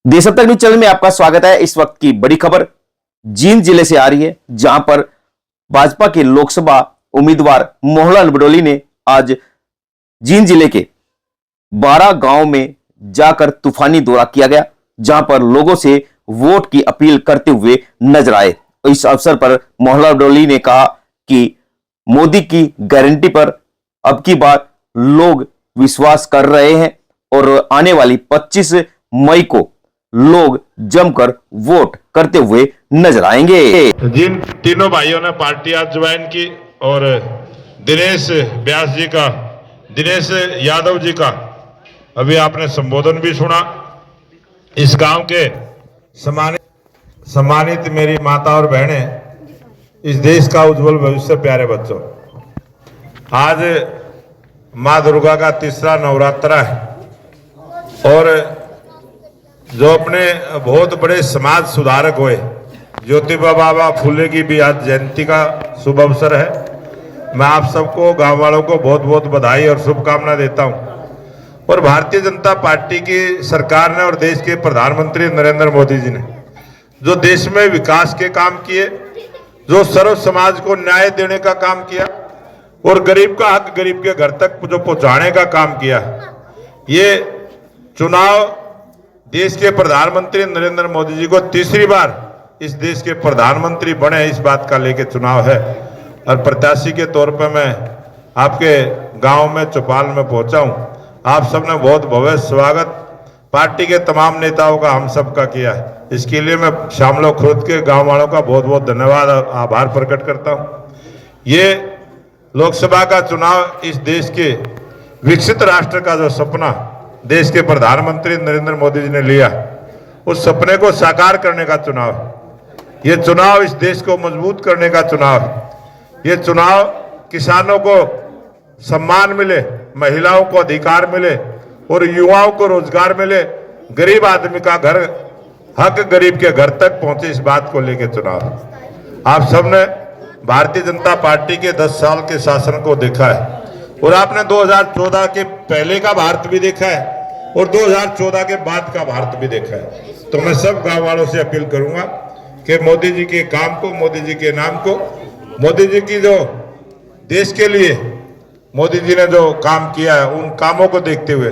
देश अब तक न्यूज चैनल में आपका स्वागत है। इस वक्त की बड़ी खबर जींद जिले से आ रही है, जहां पर भाजपा के लोकसभा उम्मीदवार मोहनलाल बडोली ने आज जींद जिले के 12 गांव में जाकर तूफानी दौरा किया गया, जहां पर लोगों से वोट की अपील करते हुए नजर आए। इस अवसर पर मोहनलाल बडोली ने कहा कि मोदी की गारंटी पर अब की बार लोग विश्वास कर रहे हैं और आने वाली 25 मई को लोग जमकर वोट करते हुए नजर आएंगे। जिन तीनों भाइयों ने पार्टी आज ज्वाइन की और दिनेश व्यास जी का, दिनेश यादव जी का अभी आपने संबोधन भी सुना। इस गांव के सम्मानित मेरी माता और बहनें, इस देश का उज्जवल भविष्य प्यारे बच्चों, आज माँ दुर्गा का तीसरा नवरात्रा है और जो अपने बहुत बड़े समाज सुधारक हुए ज्योतिबा बाबा फुले की भी आज जयंती का शुभ अवसर है। मैं आप सबको, गांव वालों को बहुत बहुत बधाई और शुभकामना देता हूं। और भारतीय जनता पार्टी की सरकार ने और देश के प्रधानमंत्री नरेंद्र मोदी जी ने जो देश में विकास के काम किए, जो सर्व समाज को न्याय देने का काम किया और गरीब का हक गरीब के घर तक जो पहुंचाने का काम किया, ये चुनाव देश के प्रधानमंत्री नरेंद्र मोदी जी को तीसरी बार इस देश के प्रधानमंत्री बने, इस बात का लेके चुनाव है। और प्रत्याशी के तौर पर मैं आपके गांव में चौपाल में पहुंचा हूं। आप सबने बहुत भव्य स्वागत पार्टी के तमाम नेताओं का, हम सब का किया है। इसके लिए मैं शामलो खुर्द के गांव वालों का बहुत बहुत धन्यवाद और आभार प्रकट करता हूं। ये लोकसभा का चुनाव इस देश के विकसित राष्ट्र का जो सपना देश के प्रधानमंत्री नरेंद्र मोदी जी ने लिया, उस सपने को साकार करने का चुनाव है। ये चुनाव इस देश को मजबूत करने का चुनाव है। ये चुनाव किसानों को सम्मान मिले, महिलाओं को अधिकार मिले और युवाओं को रोजगार मिले, गरीब आदमी का घर हक गरीब के घर तक पहुंचे, इस बात को लेकर चुनाव है। आप सबने भारतीय जनता पार्टी के 10 साल के शासन को देखा है और आपने 2014 के पहले का भारत भी देखा है और 2014 के बाद का भारत भी देखा है। तो मैं सब गांव वालों से अपील करूंगा कि मोदी जी के काम को, मोदी जी के नाम को, मोदी जी की जो देश के लिए मोदी जी ने जो काम किया है, उन कामों को देखते हुए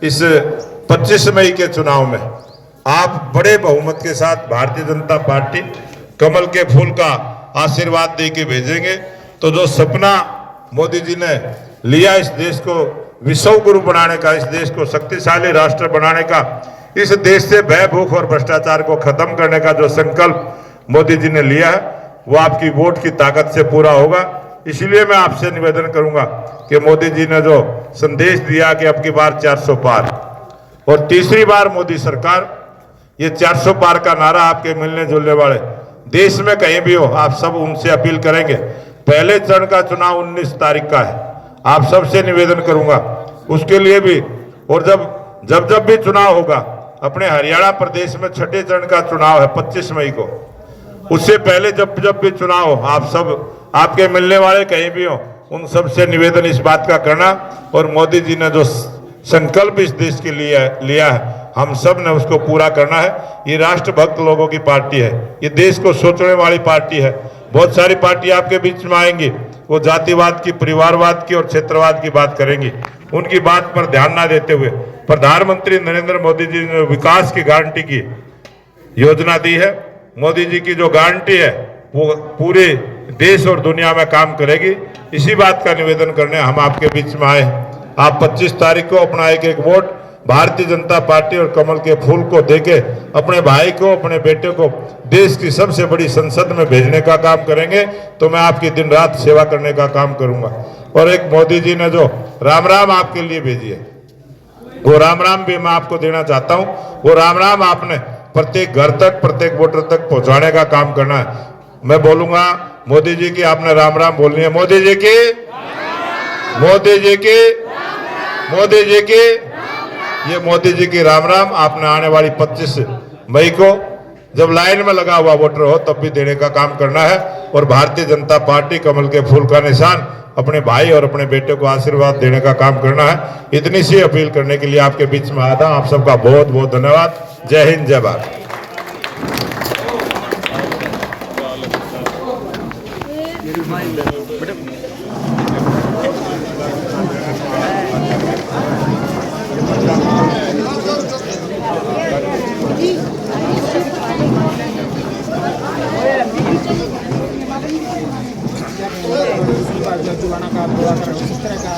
इस 25 मई के चुनाव में आप बड़े बहुमत के साथ भारतीय जनता पार्टी कमल के फूल का आशीर्वाद दे के भेजेंगे। तो जो सपना मोदी जी ने लिया, इस देश को विश्व गुरु बनाने का, इस देश को शक्तिशाली राष्ट्र बनाने का, इस देश से भय, भूख और भ्रष्टाचार को खत्म करने का जो संकल्प मोदी जी ने लिया है, वो आपकी वोट की ताकत से पूरा होगा। इसलिए मैं आपसे निवेदन करूंगा कि मोदी जी ने जो संदेश दिया कि अब की बार 400 पार और तीसरी बार मोदी सरकार, ये 400 पार का नारा आपके मिलने जुलने वाले देश में कहीं भी हो, आप सब उनसे अपील करेंगे। पहले चरण का चुनाव 19 तारीख का है। आप सबसे निवेदन करूंगा उसके लिए भी, और जब भी चुनाव होगा, अपने हरियाणा प्रदेश में छठे चरण का चुनाव है 25 मई को, उससे पहले जब भी चुनाव हो, आप सब, आपके मिलने वाले कहीं भी हो, उन सब से निवेदन इस बात का करना, और मोदी जी ने जो संकल्प इस देश के लिए लिया है, हम सब ने उसको पूरा करना है। ये राष्ट्रभक्त लोगों की पार्टी है, ये देश को सोचने वाली पार्टी है। बहुत सारी पार्टी आपके बीच में आएंगी, वो जातिवाद की, परिवारवाद की और क्षेत्रवाद की बात करेंगी। उनकी बात पर ध्यान ना देते हुए प्रधानमंत्री नरेंद्र मोदी जी ने विकास की गारंटी की योजना दी है। मोदी जी की जो गारंटी है वो पूरे देश और दुनिया में काम करेगी। इसी बात का निवेदन करने हम आपके बीच में आए। आप 25 तारीख को अपना एक एक वोट भारतीय जनता पार्टी और कमल के फूल को देके अपने भाई को, अपने बेटे को देश की सबसे बड़ी संसद में भेजने का काम करेंगे। तो मैं आपकी दिन रात सेवा करने का काम करूंगा। और एक मोदी जी ने जो राम राम आपके लिए भेजी है, वो राम राम भी मैं आपको देना चाहता हूं। वो राम राम आपने प्रत्येक घर तक, प्रत्येक वोटर तक पहुंचाने का काम करना है। मैं बोलूंगा मोदी जी की, आपने राम राम बोलनी है। मोदी जी की, मोदी जी की, मोदी जी की, ये मोदी जी की राम राम आपने आने वाली 25 मई को जब लाइन में लगा हुआ वोटर हो तब भी देने का काम करना है। और भारतीय जनता पार्टी कमल के फूल का निशान अपने भाई और अपने बेटे को आशीर्वाद देने का काम करना है। इतनी सी अपील करने के लिए आपके बीच में आया था। आप सबका बहुत बहुत धन्यवाद। जय हिंद जय भारत।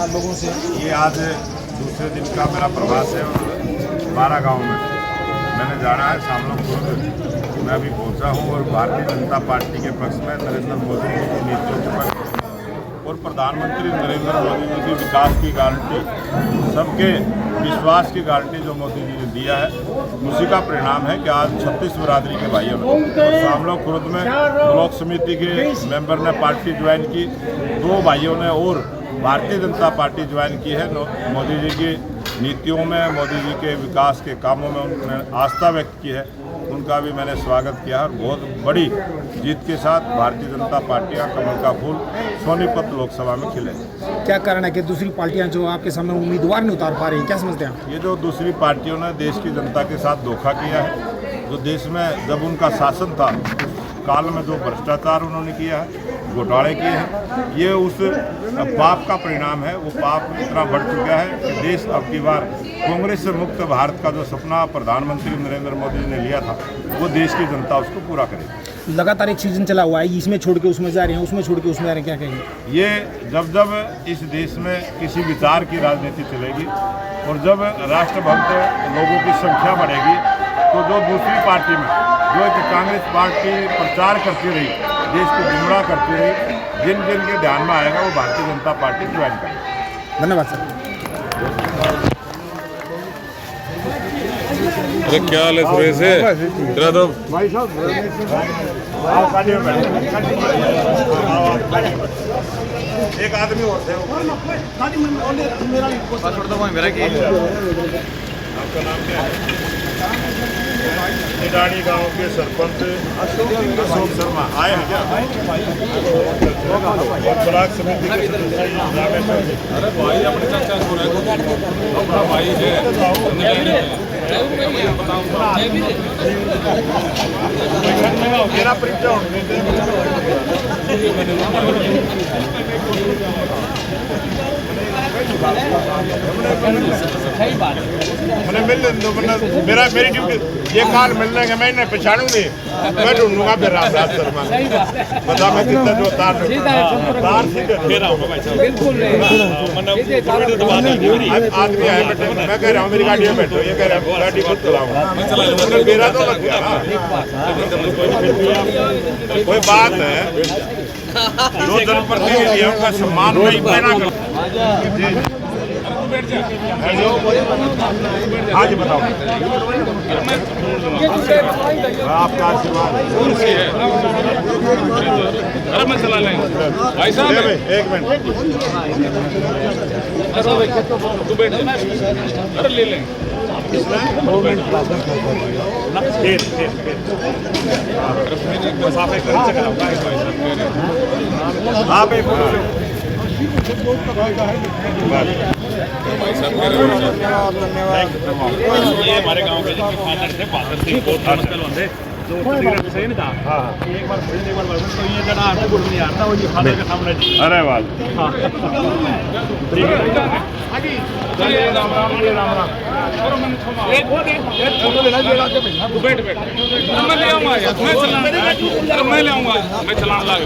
लोगों से ये आज दूसरे दिन का मेरा प्रवास है और 12 गांव में मैंने जाना है। शामलों खुर्द मैं अभी पहुंचा हूं और भारतीय जनता पार्टी के पक्ष में नरेंद्र मोदी जी की नीतियों के पक्ष और प्रधानमंत्री नरेंद्र मोदी जी की विकास की गारंटी, सबके विश्वास की गारंटी जो मोदी जी ने दिया है, उसी का परिणाम है कि आज 36 बिरादरी के भाइयों ने शामलों खुर्द में ब्लॉक समिति के मेंबर ने पार्टी ज्वाइन की, 2 भाइयों ने और भारतीय जनता पार्टी ज्वाइन की है। मोदी जी की नीतियों में, मोदी जी के विकास के कामों में उन्होंने आस्था व्यक्त की है, उनका भी मैंने स्वागत किया और बहुत बड़ी जीत के साथ भारतीय जनता पार्टी का कमल का फूल सोनीपत लोकसभा में खिले। क्या कारण है कि दूसरी पार्टियां जो आपके सामने उम्मीदवार नहीं उतार पा रही, क्या समझते हैं? ये जो दूसरी पार्टियों ने देश की जनता के साथ धोखा किया है, जो देश में जब उनका शासन था काल में जो भ्रष्टाचार उन्होंने किया है, घोटाले किए हैं, ये उस पाप का परिणाम है। वो पाप इतना बढ़ चुका है कि देश अब की बार कांग्रेस से मुक्त भारत का जो सपना प्रधानमंत्री नरेंद्र मोदी ने लिया था, वो देश की जनता उसको पूरा करेगी। लगातार एक सीजन चला हुआ है, इसमें छोड़ के उसमें जा रहे हैं, उसमें छोड़ के उसमें जा रहे हैं, क्या कहेंगे? ये जब इस देश में किसी विचार की राजनीति चलेगी और जब राष्ट्रभक्त लोगों की संख्या बढ़ेगी, तो जो दूसरी पार्टी में जो एक कांग्रेस पार्टी प्रचार करती रही, देश को गुमराह करती रही, जिन जिन के ध्यान में आएगा वो भारतीय जनता पार्टी ज्वाइन करेगी। धन्यवाद सर। अरे क्या हाल है सुरेश है तेरा तो भाई साहब एक आदमी और थे। आपका नाम क्या है? निडानी गांव के सरपंच अशोक शर्मा आए हैं क्या? और ब्लॉक समिति के सदस्य रामेश्वर जी। अरे भाई अपने चाचा को अपना भाई है मेरा परिचय मैंने मिल दो, मेरी ड्यूटी ये काल मिलने के मैं इन्हें पहचानूंगी, मैं ढूंढूंगा फिर रामदास शर्मा। बता मैं कितना जो तार आदमी है बैठे, मैं कह रहा हूँ मेरी गाड़ी में बैठो, ये कह रहा हूँ गाड़ी खुद चलाऊंगा, मेरा तो लग गया ना। कोई बात है, जो जनप्रतिनिधियों का सम्मान नहीं पैना कर। आज बताओ आपका आशीर्वाद। अरे मैं चला लेंगे भाई साहब, एक मिनट तू बैठ जा। अरे ले लेंगे आप एक भाई साहब ये हमारे गांव के फादर थे, फादर सिंह बहुत मुश्किल होते जो सही नहीं था। हाँ एक बार तो ये जना आपको गुड़ नहीं आता, वो ये फादर के सामने। अरे वाह, हाँ ठीक है चलिए, राम राम राम राम। एक फोटो लेना तू बैठ बैठ, मैं ले आऊँगा यार, मैं चलाऊँगा, मैं चलाने लग